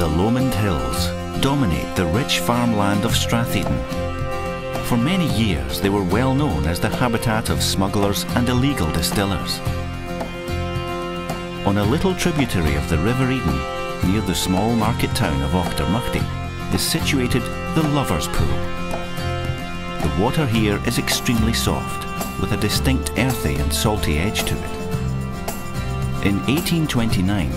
The Lomond Hills dominate the rich farmland of Stratheden. For many years they were well known as the habitat of smugglers and illegal distillers. On a little tributary of the River Eden, near the small market town of Auchtermuchty, is situated the Lover's Pool. The water here is extremely soft, with a distinct earthy and salty edge to it. In 1829,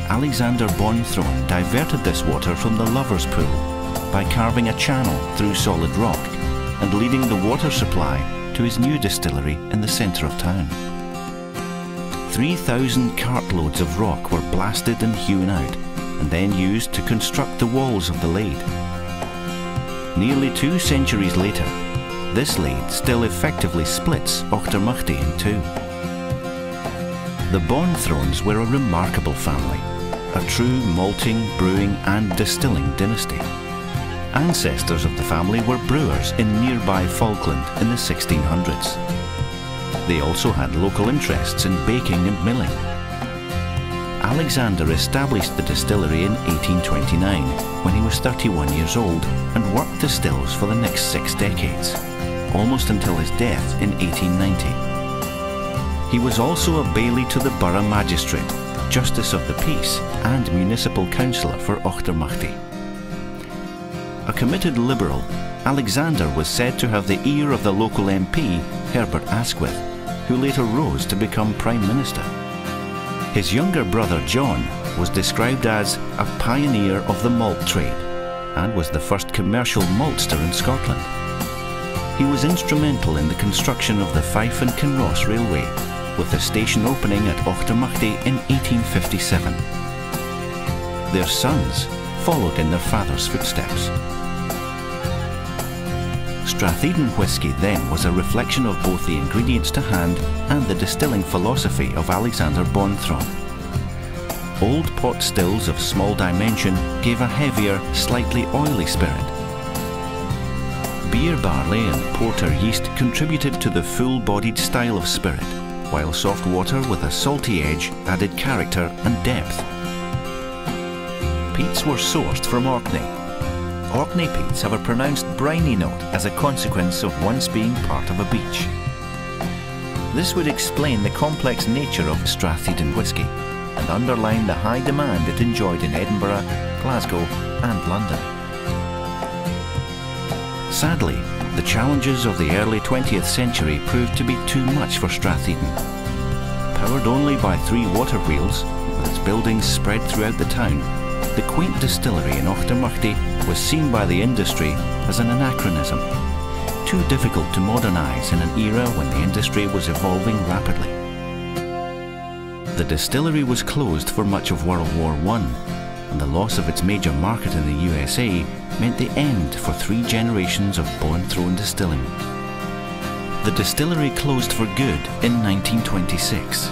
Alexander Bonthron diverted this water from the Lover's Pool by carving a channel through solid rock and leading the water supply to his new distillery in the centre of town. 3,000 cartloads of rock were blasted and hewn out and then used to construct the walls of the lade. Nearly 2 centuries later, this lade still effectively splits Auchtermuchty in two. The Bonthrons were a remarkable family, a true malting, brewing and distilling dynasty. Ancestors of the family were brewers in nearby Falkland in the 1600s. They also had local interests in baking and milling. Alexander established the distillery in 1829 when he was 31 years old and worked the stills for the next 6 decades, almost until his death in 1890. He was also a baillie to the borough magistrate, justice of the peace and municipal councillor for Auchtermuchty. A committed liberal, Alexander was said to have the ear of the local MP, Herbert Asquith, who later rose to become Prime Minister. His younger brother John was described as a pioneer of the malt trade and was the first commercial maltster in Scotland. He was instrumental in the construction of the Fife and Kinross Railway, with the station opening at Auchtermuchty in 1857. Their sons followed in their father's footsteps. Stratheden whisky then was a reflection of both the ingredients to hand and the distilling philosophy of Alexander Bonthron. Old pot stills of small dimension gave a heavier, slightly oily spirit. Beer barley and porter yeast contributed to the full-bodied style of spirit, while soft water with a salty edge added character and depth. Peats were sourced from Orkney. Orkney peats have a pronounced briny note as a consequence of once being part of a beach. This would explain the complex nature of Stratheden whisky and underline the high demand it enjoyed in Edinburgh, Glasgow and London. Sadly, the challenges of the early 20th century proved to be too much for Stratheden. Powered only by 3 water wheels, with its buildings spread throughout the town, the quaint distillery in Auchtermuchty was seen by the industry as an anachronism, too difficult to modernise in an era when the industry was evolving rapidly. The distillery was closed for much of World War I, and the loss of its major market in the USA meant the end for 3 generations of bone-thrown distilling. The distillery closed for good in 1926,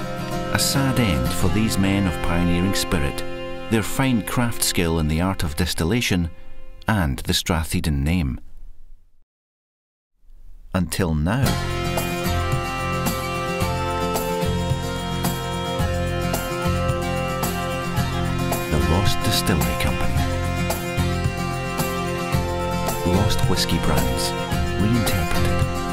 a sad end for these men of pioneering spirit, their fine craft skill in the art of distillation, and the Stratheden name. Until now. The Lost Distillery Company. Lost Whisky Brands, reinterpreted.